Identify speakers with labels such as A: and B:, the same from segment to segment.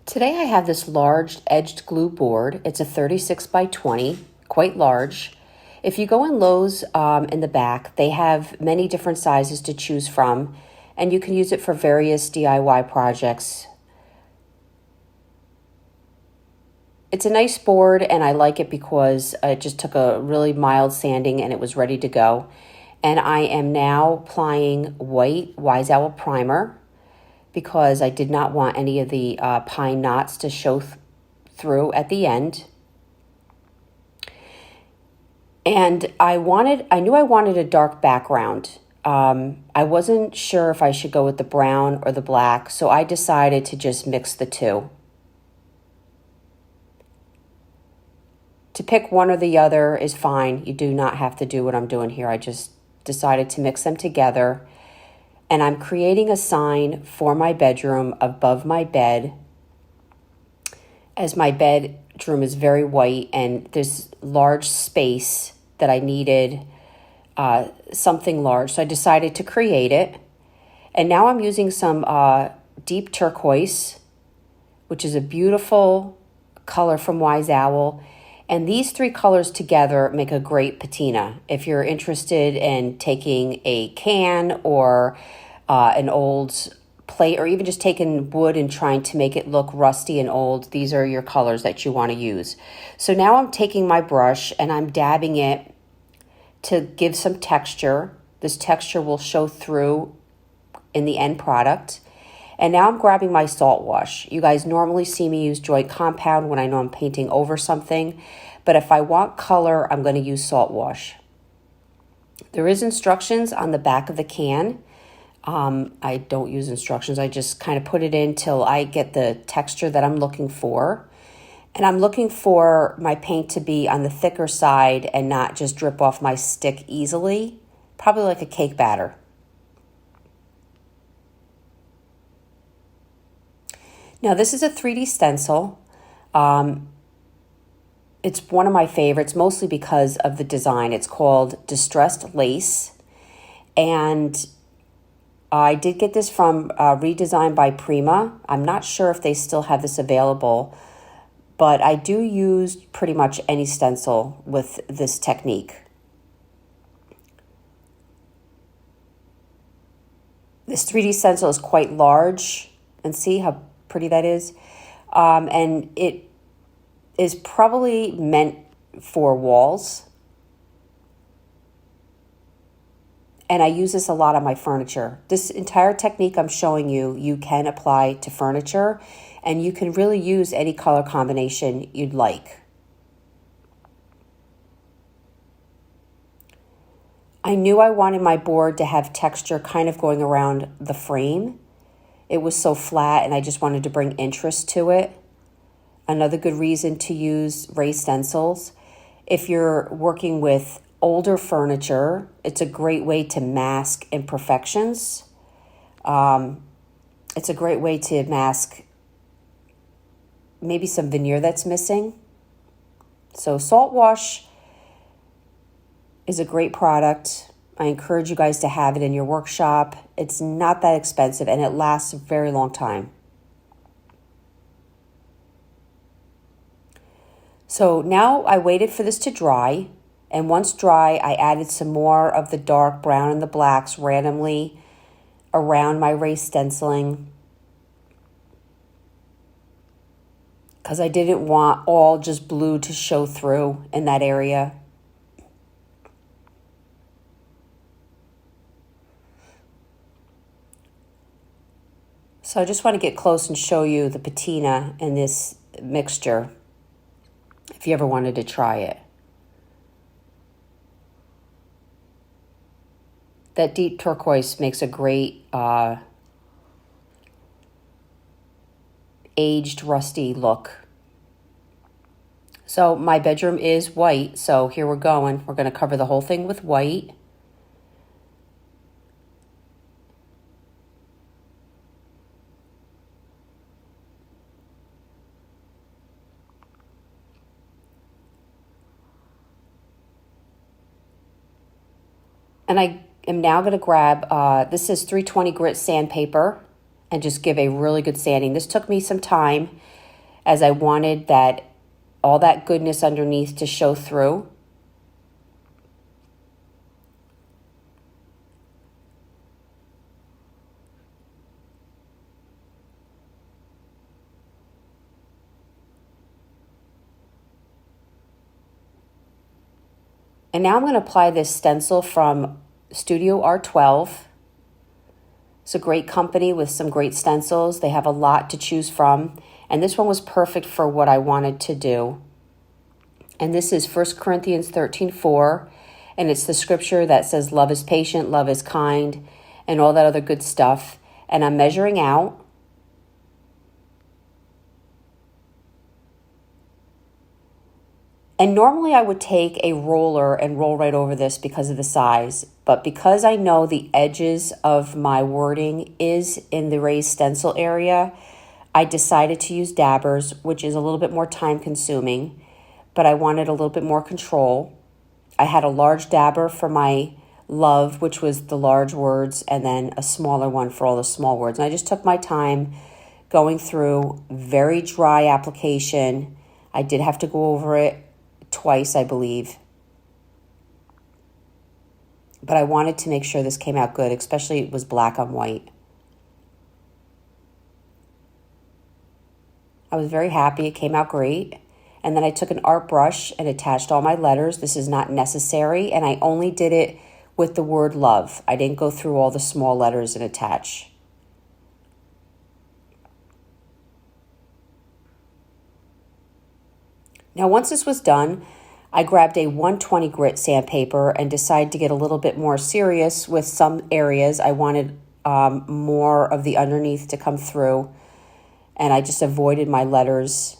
A: Today I have this large edged glue board. It's a 36 by 20, quite large. If you go in Lowe's in the back, they have many different sizes to choose from, and you can use it for various DIY projects. It's a nice board, and I like it because it just took a really mild sanding and it was ready to go. And I am now applying white weizhou primer because I did not want any of the pine knots to show through at the end. And I knew I wanted a dark background. I wasn't sure if I should go with the brown or the black, so I decided to just mix the two. To pick one or the other is fine. You do not have to do what I'm doing here. I just decided to mix them together. And I'm creating a sign for my bedroom above my bed, as my bedroom is very white and there's large space that I needed something large. So I decided to create it. And now I'm using some deep turquoise, which is a beautiful color from weizhou. And these three colors together make a great patina. If you're interested in taking a can or an old plate, or even just taking wood and trying to make it look rusty and old, these are your colors that you want to use. So now I'm taking my brush and I'm dabbing it to give some texture. This texture will show through in the end product. And now I'm grabbing my salt wash. You guys normally see me use joint compound when I know I'm painting over something, but if I want color, I'm going to use salt wash. There is instructions on the back of the can. I don't use instructions. I just kind of put it in till I get the texture that I'm looking for. And I'm looking for my paint to be on the thicker side and not just drip off my stick easily, probably like a cake batter. Now this is a 3D stencil. It's one of my favorites, mostly because of the design. It's called Distressed Lace. And I did get this from Redesigned by Prima. I'm not sure if they still have this available, but I do use pretty much any stencil with this technique. This 3D stencil is quite large, and see how pretty that is. And it is probably meant for walls. And I use this a lot on my furniture. This entire technique I'm showing you, you can apply to furniture, and you can really use any color combination you'd like. I knew I wanted my board to have texture kind of going around the frame. It was so flat and I just wanted to bring interest to it. Another good reason to use raised stencils. If you're working with older furniture, it's a great way to mask imperfections. It's a great way to mask maybe some veneer that's missing. So salt wash is a great product. I encourage you guys to have it in your workshop. It's not that expensive and it lasts a very long time. So now I waited for this to dry. And once dry, I added some more of the dark brown and the blacks randomly around my raised stenciling, because I didn't want all just blue to show through in that area. So I just want to get close and show you the patina in this mixture if you ever wanted to try it. That deep turquoise makes a great aged, rusty look. So my bedroom is white, so here we're going. We're going to cover the whole thing with white. And I am now going to grab, this is 320 grit sandpaper, and just give a really good sanding. This took me some time as I wanted that all that goodness underneath to show through. And now I'm going to apply this stencil from Studio R12. It's a great company with some great stencils. They have a lot to choose from. And this one was perfect for what I wanted to do. And this is 1 Corinthians 13:4. And it's the scripture that says, love is patient, love is kind, and all that other good stuff. And I'm measuring out. And normally I would take a roller and roll right over this because of the size. But because I know the edges of my wording is in the raised stencil area, I decided to use dabbers, which is a little bit more time consuming, but I wanted a little bit more control. I had a large dabber for my love, which was the large words, and then a smaller one for all the small words. And I just took my time going through, very dry application. I did have to go over it twice, I believe. But I wanted to make sure this came out good, especially it was black on white. I was very happy. It came out great. And then I took an art brush and attached all my letters. This is not necessary, and I only did it with the word love. I didn't go through all the small letters and attach. Now, once this was done, I grabbed a 120 grit sandpaper and decided to get a little bit more serious with some areas. I wanted more of the underneath to come through, and I just avoided my letters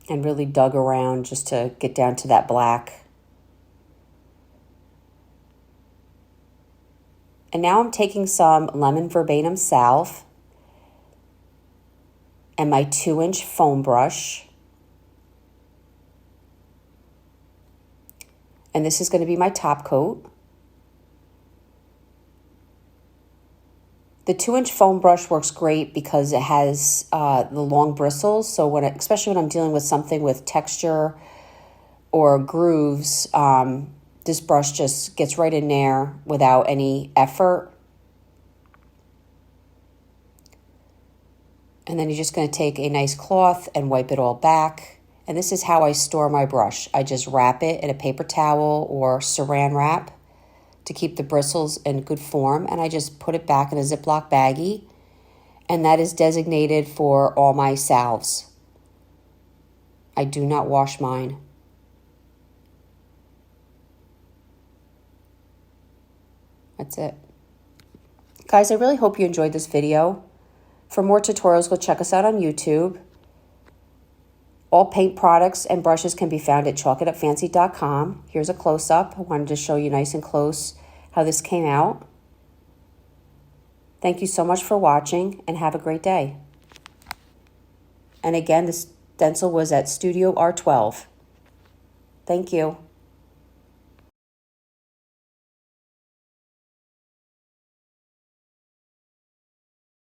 A: and really dug around just to get down to that black. And now I'm taking some lemon verbatim salve and my 2-inch foam brush. And this is going to be my top coat. The 2-inch foam brush works great because it has the long bristles. So especially when I'm dealing with something with texture or grooves, this brush just gets right in there without any effort. And then you're just going to take a nice cloth and wipe it all back. And this is how I store my brush. I just wrap it in a paper towel or saran wrap to keep the bristles in good form. And I just put it back in a Ziploc baggie. And that is designated for all my salves. I do not wash mine. That's it. Guys, I really hope you enjoyed this video. For more tutorials, go check us out on YouTube. All paint products and brushes can be found at chalkitupfancy.com. Here's a close-up. I wanted to show you nice and close how this came out. Thank you so much for watching, and have a great day. And again, the stencil was at Studio R12. Thank you.